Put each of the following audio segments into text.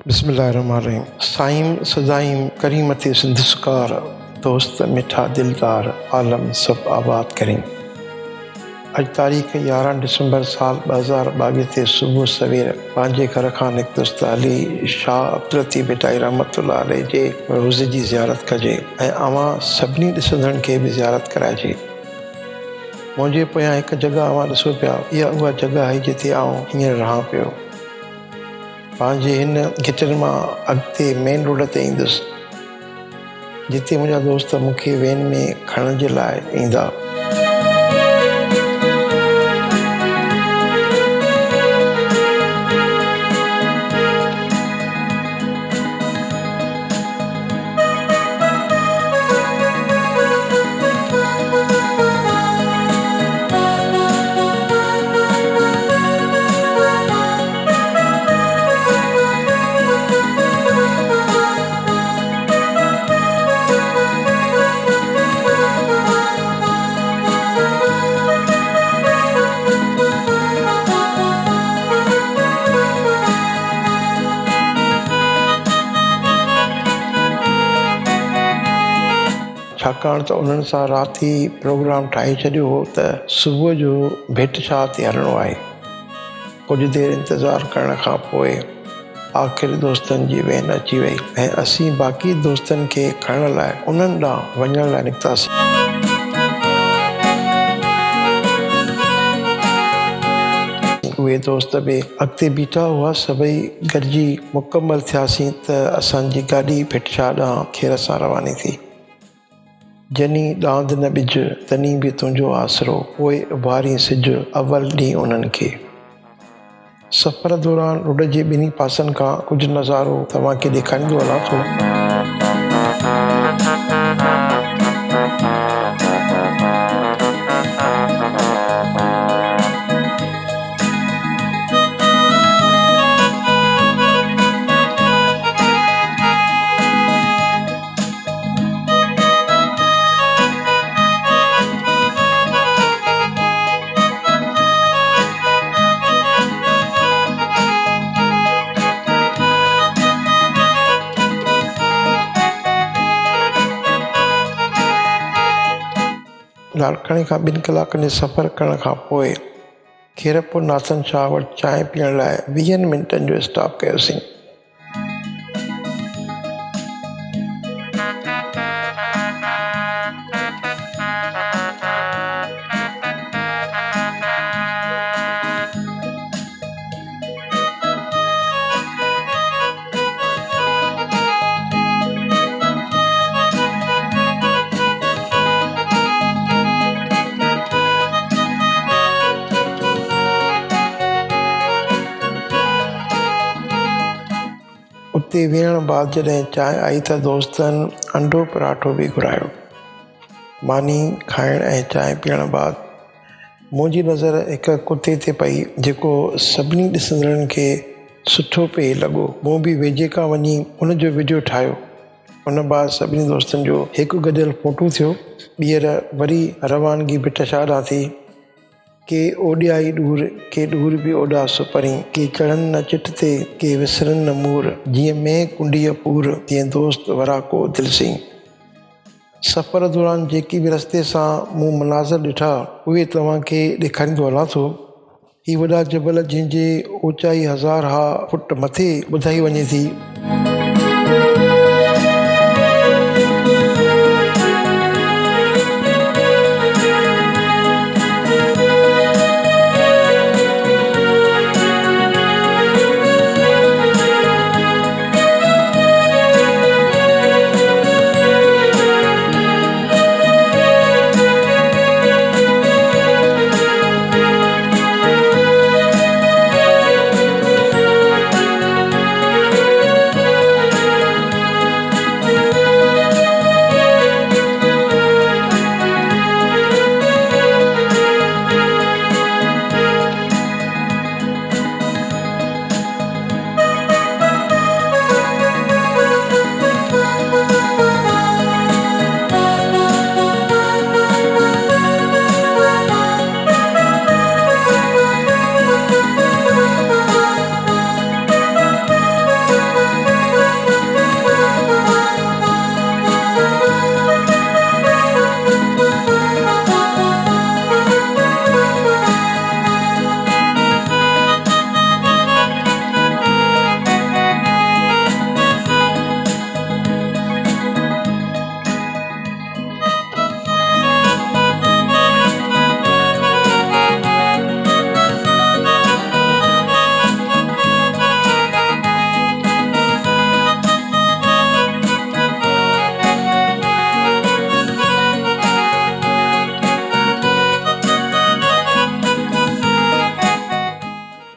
बिस्मिल्लाहिर्रहमानिर्रहीम। साईं सदाईं करीम ते सिंध सुकार, दोस्त मिठा दिलदार, आलम सब आबाद ڪرين। अॼु तारीख़ 11 डिसंबर साल 2022 ते सुबुह सवेर पंहिंजे घर खां निकितुसि त अली शाह अब्दुलती बिटाई रहमतुल्लाह अलैह जे रोज़े जी ज़ियारत कजे ऐं अवां सभिनी ॾिसंदड़नि खे बि ज़ियारत कराइजे। मुंहिंजे पोयां हिकु जॻह अवां ॾिसो पिया, इहा उहा जॻह आहे जिते आउं हींअर रहां पियो। पंहिंजे हिन गिटर मां अॻिते मेन रोड ते ईंदुसि, जिते मुंहिंजा दोस्त मूंखे वेन में खणण जे लाइ ईंदा। छाकाणि त उन्हनि सां राति ई प्रोग्राम ठाहे छॾियो हो त सुबुह जो भट शाह ते हलणो आहे। कुझु देरि इंतज़ारु करण खां पोइ आख़िर दोस्तनि जी वेन अची वई ऐं असीं बाक़ी दोस्तनि खे खणण लाइ उन्हनि ॾांहुं वञण लाइ निकितासीं। उहे दोस्त बि अॻिते बीठा हुआ। सभई गॾिजी मुकमल थियासीं त असांजी गाॾी भट शाह ॾांहुं खेर सां रवानी थी। जनी दांद न बिज तनी भी तुंहिंजो आसरो, पोइ उभारी सिज अवल ॾींहुं उन्हनि खे। सफ़र दौरान रोड जे ॿिन्ही पासनि खां कुझु नज़ारो तव्हांखे ॾेखारींदो हलां थो। लाड़काने खां 2 कलाकनि जे सफ़र करण खां पोइ खेरपुर नाथन शाह वटि चांहि पीअण लाइ 20 मिंटनि जो स्टॉप कयोसीं। उते वेहण बाद जॾहिं चांहि आई त दोस्तनि अंडो पराठो बि घुरायो। मानी खाइण ऐं चांहि पीअण बाद मुंहिंजी नज़र हिकु कुते ते पई जेको सभिनी ॾिसंदड़नि खे सुठो पिए लॻो। मूं बि वेझे खां वञी उन जो वीडियो ठाहियो। उन बाद सभिनी दोस्तनि जो हिकु गॾियल फोटो थियो। ॿीहर वरी रवानगी भट शाह ॾांहुं थी। के ओॾियाई ॾूर, के ॾूर बि ओॾा सुपरी, के चढ़नि न चिट ते, के विसरनि न मूर, जीअं में कुंडीअ पूर, तीअं दोस्त वराको दिलसी। सफ़र दौरान जेकी बि रस्ते सां मूं मनाज़र ॾिठा उहे तव्हांखे ॾेखारींदो हलां थो। ही वॾा जबल जंहिंजे ऊचाई 1000 फुट मथे ॿुधाई वञे थी।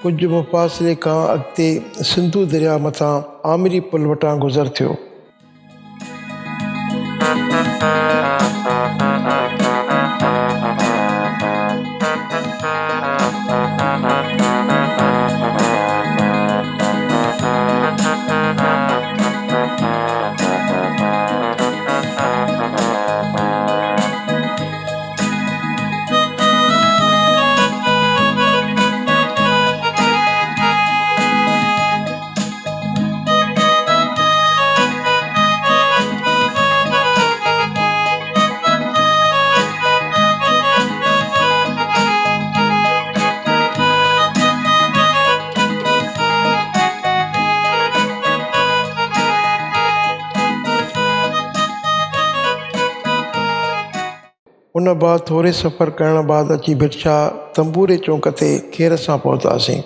कुझु मुफ़ासिले खां अॻिते सिंधु दरिया मथां आमिरी पुल वटां गुज़र थियो। उन बाद थोरे सफ़र करण बाद अची भट शाह तंबूरे चौक ते खेर सां पहुतासीं।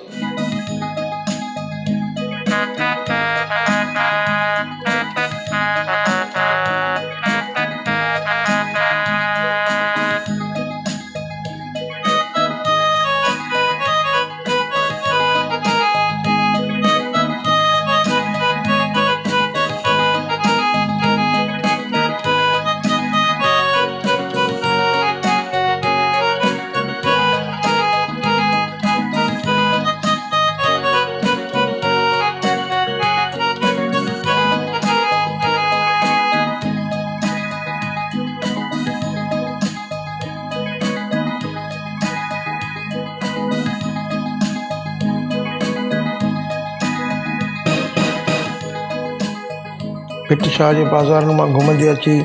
भट शाह जे बाज़ारनि मां घुमंदे अची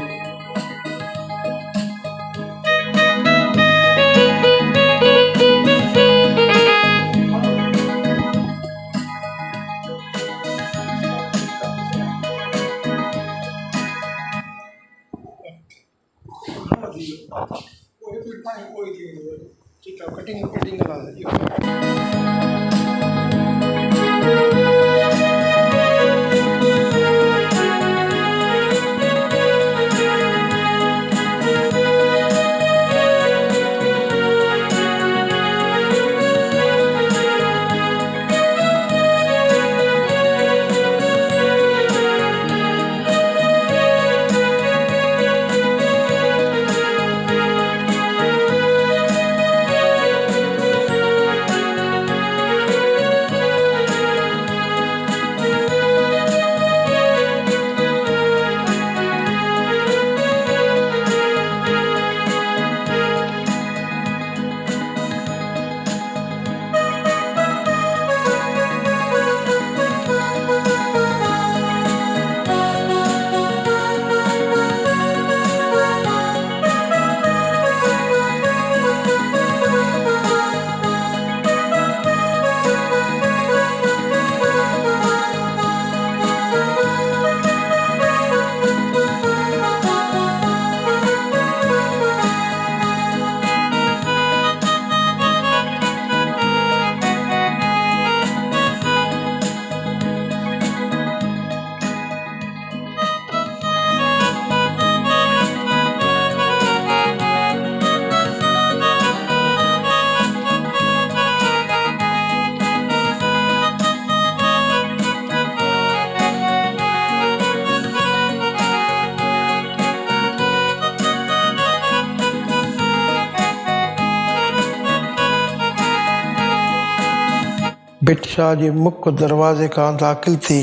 भट शाह जे मुख्य दरवाज़े खां दाख़िल थी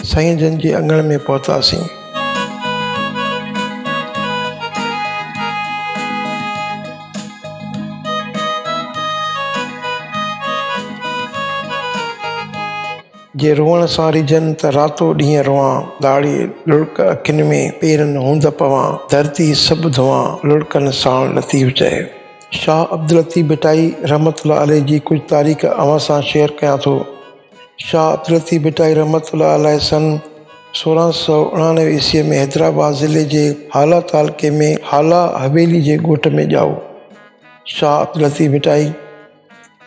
साईं जन जे अंगण में पहुतासीं। जे रोअण सां रिझनि त रातो ॾींहुं रोआं, दाढ़ी लुड़क अखियुनि में, पेरनि हूंद पवां, धरती सभु धोआं, लुड़कनि साण लतीफ़ चए। शाह अब्दुल लतीफ़ भिटाई रहमतुल्लाह अलैह जी कुझु तारीख़ अव्हां सां शेयर कयां थो। शाह अब्दुल लतीफ़ भिटाई रहमतुल्लाह अलैह सन 1699 ईस्वीअ में हैदराबाद ज़िले जे हाला तालुके में हाला हवेली जे ॻोठ में ॼाओ। शाह अब्दुल लतीफ़ भिटाई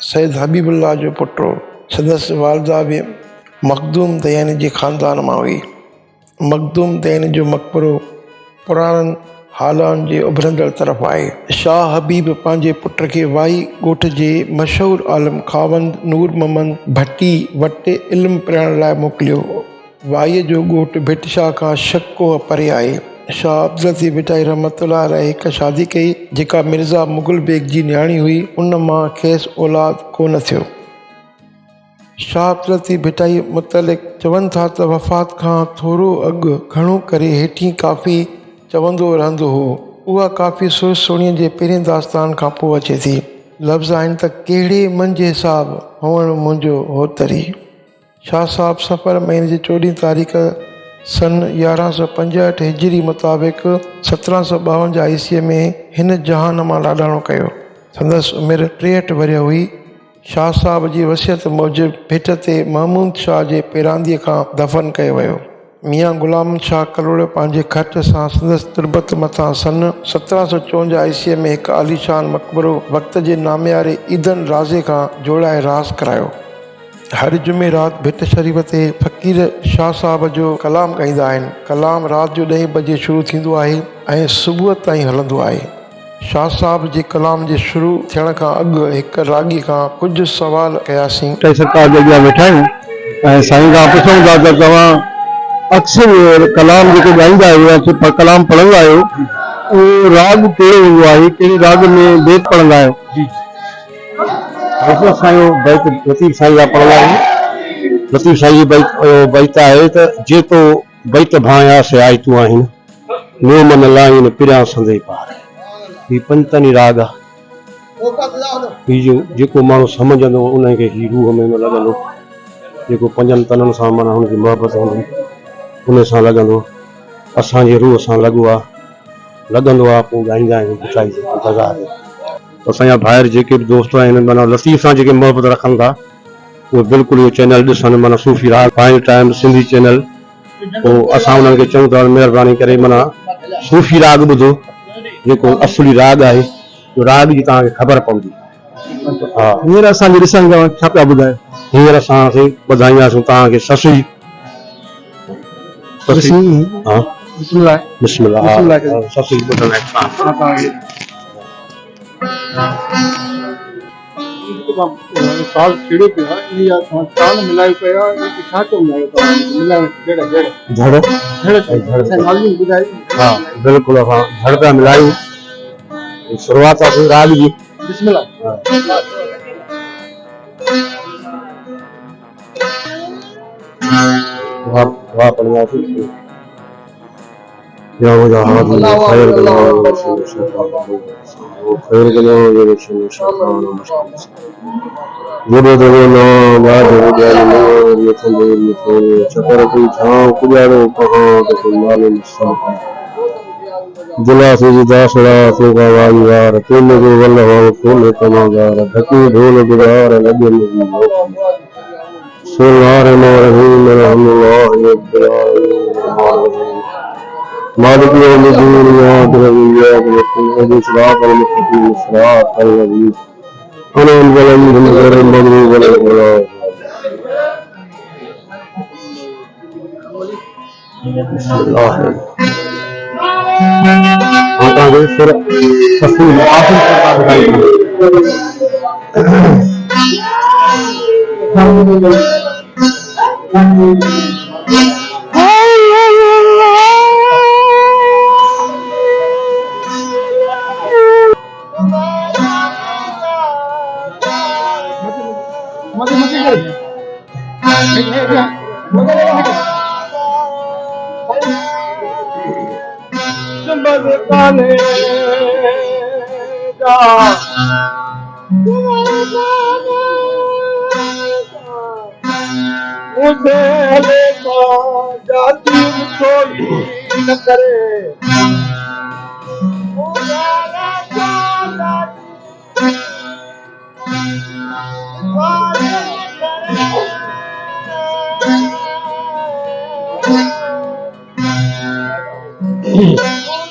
सैयद हबीबुल्लाह जो पुटु हो। संदसि वालदा बि मखदूम दयानी जे ख़ानदान मां हुई। मखदूम दयानी जो मक़बरो पुराणनि हालाउनि जे उभरंदड़ तरफ़ आहे। शाह हबीब पंहिंजे पुट खे वाई ॻोठ जे मशहूरु आलम ख़ावंद नूर मोहम्मद भट्टी वटि इल्मु पढ़ण लाइ मोकिलियो। वाईअ जो ॻोठ भट शाह खां शकोह परे आहे। शाह अब्दुल लतीफ़ भिटाई रहमतुल्लाह अलैह हिकु शादी कई जेका मिर्ज़ा मुग़ल बेग जी न्याणी हुई। उन मां खेसि औलाद कोन थियो। शाह अब्दुल लतीफ़ भिटाई मुतलिक़ चवनि था त वफ़ात खां थोरो अॻु घणो करे हेठीं काफ़ी चवंदो रहंदो हो। उहा काफ़ी सुहिणीअ जे पहिरें दास्तान खां पोइ अचे थी। लफ़्ज़ आहिनि त कहिड़े मन जे हिसाब हुअणु मुंहिंजो होतरी। शाह साहब सफ़र महीने जी 14 तारीख़ सन 1165 हिजरी मुताबिक़ 1752 ईस्वीअ में हिन जहान मां लाॾाणो कयो। संदसि उमिरि 63 वरिय हुई। शाह साहब जी वसियत मूजिबि भिट ते महमूद शाह जे पेरांदीअ खां दफ़न कयो वियो। मियां ग़ुलाम शाह कलोड़ पंहिंजे खट सां संदसि तुर्बत मथां सन 1754 ईस्वीअ में हिकु आलीशान मक़बरो वक़्त जे नामियारे ईदन राज़े खां जोड़ाए रास करायो। हर जुमेरात भिट शरीफ़ ते फ़क़ीर शाह साहब जो कलाम ॻाईंदा आहिनि। कलाम राति जो 10 बजे शुरू थींदो आहे ऐं सुबुह ताईं हलंदो आहे। शाह साहब जे कलाम जे शुरू थियण खां अॻु हिकु राॻी खां कुझु सवाल कयासीं। सरकार जे अॻियां वेठा आहियूं ऐं साईं खां पुछूं था त तव्हां अक्सर कलाम जेको ॻाईंदा आहियो या कलाम पढ़ंदा आहियो उहो राग कहिड़ो हूंदो आहे, कहिड़े राग में बेत पढ़ंदा आहियो? साईं बैत लतीफ़ साईं जा पढ़ंदा आहियूं। लतीफ़ साईं जी बैत आहे त जेतो बैत भाया से आई तूं आहिनि नो मन लाइन पिरियां संदे पार। हीउ पंजतनी राग आहे। हीउ जेको माण्हू सम्झंदो उनखे हीउ रूह में लॻंदो। जेको पंजनि तननि सां माना हुनजी मोहबत हूंदी उन सां लॻंदो। असांजे रूह सां लॻो आहे, लॻंदो आहे। पोइ ॻाईंदा आहियूं भिटाई बाज़ार। असांजा ॿाहिरि जेके बि दोस्त आहिनि माना लतीफ़ सां जेके मोहबत रखनि था उहे बिल्कुलु इहो चैनल ॾिसनि माना सूफ़ी राग पाइण टाइम सिंधी चैनल। पोइ असां उन्हनि खे चऊं था महिरबानी करे माना सूफ़ी राग ॿुधो जेको असली राग आहे। राग जी तव्हांखे ख़बर पवंदी। हा हींअर असांखे ॾिसण खां छा पिया ॿुधायो? हींअर असां ॿुधाईंदासीं तव्हांखे ससी। हा बिस्मिल्लाह ससी ॿुधण साल छेड़े पिया इन ताल मिलाए पिया छा चवंदा आहियो? मिलाए धड़ ॿुधाई। हा बिल्कुलु असां धड़ पिया मिलायूं। शुरूआत आहे राग जी। बिस्मिल्लाह। वाह पढ़ियासीं। या वजह हाज़िर खैर कलाम खैर कलाम ये शैतान गुरु देवना बाद जाने ये संदेश में चकर की छांव कुजारो कहां तो मालूम सब दिला से दासड़ा से गवाई यार तुम जो वल्ल हो तुम तमागार धकी ढोल बिगार लगे नहीं सुनार रहीम रहमुल्लाह ये बिलाल मालिक यौमिद्दीन इय्याक नअबुदु व इय्याक नस्तईन सिरातल मुस्तकीम सिरातल लज़ीना अनअमता अलैहिम गैरिल मग़ज़ूबि अलैहिम वला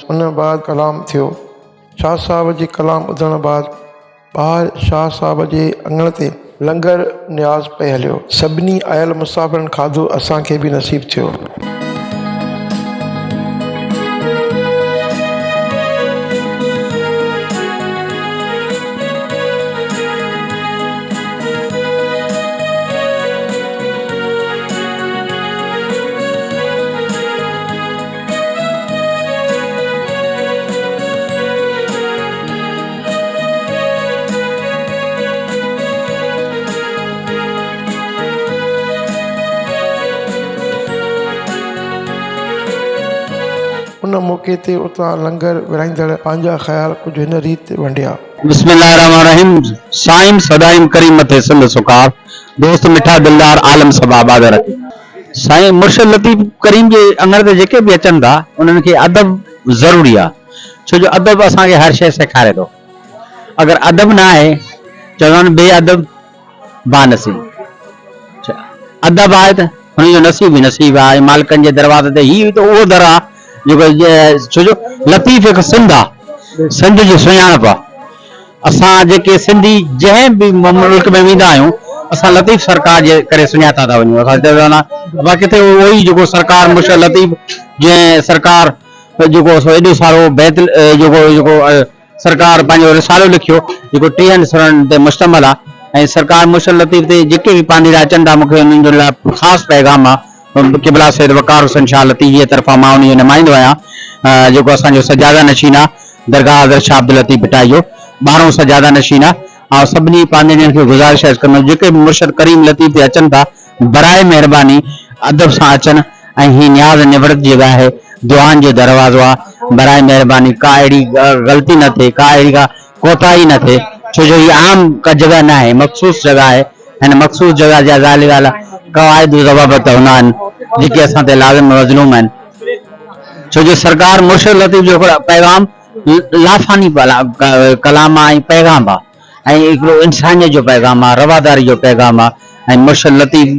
उन बाद कलाम थियो। शाह साहब जी कलाम ॿुधण बाद भाट शाह साहब जे अंगण ते लंगर न्याज़ पे हलियो। सभिनी आयल मुसाफ़िरनि खाधो असांखे बि नसीब थियो। उन मौक़े ते उतां लंगर विराईंदड़ पंहिंजा ख़्याल कुझु हिन रीति वंडिया। बिस्मिल्लाहिर्रहमानिर्रहीम। साईं सदाईं करीम मथे सिंध सुकार, दोस्त मिठा दिलदार आलम सब आबाद रखे। साईं मुर्शिद लतीफ़ करीम जे अंगण ते जेके बि अचनि था उन्हनि खे अदब ज़रूरी आहे, छो जो अदब असांखे हर शइ सेखारे थो। अगरि अदब न आहे चवंदा आहिनि बेअदब बानसीब। अदब आहे त हुनजो नसीब ई नसीब आहे। मालिकनि जे दरवाज़े ते ही त उहो दर आहे जेको, छो जो लतीफ़ हिकु सिंध आहे, सिंध जी सुञाणप आहे। असां जेके सिंधी जंहिं बि मुल्क में वेंदा आहियूं असां लतीफ़ सरकार जे करे सुञाता था वञूं। असां चवंदा किथे उहो ई जेको सरकार मुर्शिद लतीफ़ जंहिं सरकार जेको एॾो सारो बैत जेको सरकार पंहिंजो रिसालो लिखियो जेको 30 सुरनि ते मुश्तमिल आहे। ऐं सरकार मुर्शिद लतीफ़ ते जेके बि पांडीरा अचनि था मूंखे उन्हनि जे लाइ ख़ासि पैगाम आहे। क़िबला सैद वकार हुसैन शाह लतीफ़ जी तरफ़ां मां उन जो नुमाइंदो आहियां। जेको असांजो सजादा नशीन आहे दरगाह हज़रत शाह अब्दुल लतीफ़ भिटाई जो 12हों सजादा नशीन आहे। ऐं सभिनी पांडीरनि खे गुज़ारिश कंदुमि जेके बि मुर्शिद करीम लतीफ़ ते अचनि था बराए महिरबानी अदब सां अचनि ऐं ही न्याज़ निवृत जॻह आहे, दुआनि जो दरवाज़ो आहे। बराए महिरबानी का अहिड़ी ग़लती न थिए, का अहिड़ी का कोताही न थिए, छो जो हीअ आम का जॻह न आहे, मख़सूस जॻह आहे। हिन मख़सूस जॻह जा ज़ाली वाला क़वाइद ज़वाबत हूंदा आहिनि जेके असां ते लाज़िम मज़लूम आहिनि। छो जो सरकार मुर्शिद लतीफ़ जो पैगाम लाफ़ानी कलाम आहे ऐं पैगाम आहे ऐं हिकिड़ो इंसानियत जो पैगाम आहे, रवादारी जो पैगाम आहे। ऐं मुर्शिद लतीफ़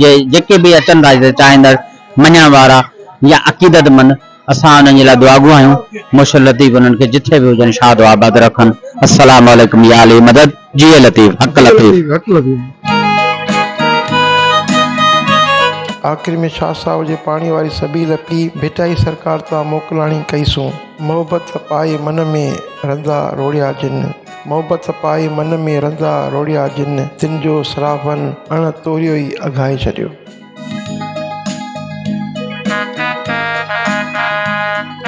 जे जेके बि अचनि था चाहींदड़ मञण वारा या अक़ीदतमंद असां उन्हनि जे लाइ दुआगू आहियूं। मुर्शिद लतीफ़ उन्हनि खे जिथे बि हुजनि शाद आबाद रखनि। अस्सलाम वालेकुम या अली मदद जी लतीफ़ हक़ लतीफ़। आख़िर में शाह साहब जे पाणी वारी सबील पी भिटाई सरकार तां मोकिलाणी कईसूं। मोहबत पाए मन में रंदा रोड़िया जिन, मोहबत पाए मन में रंदा रोड़िया जिन, तिन जो सराफन अण तोरियो ई अघाए छॾियो।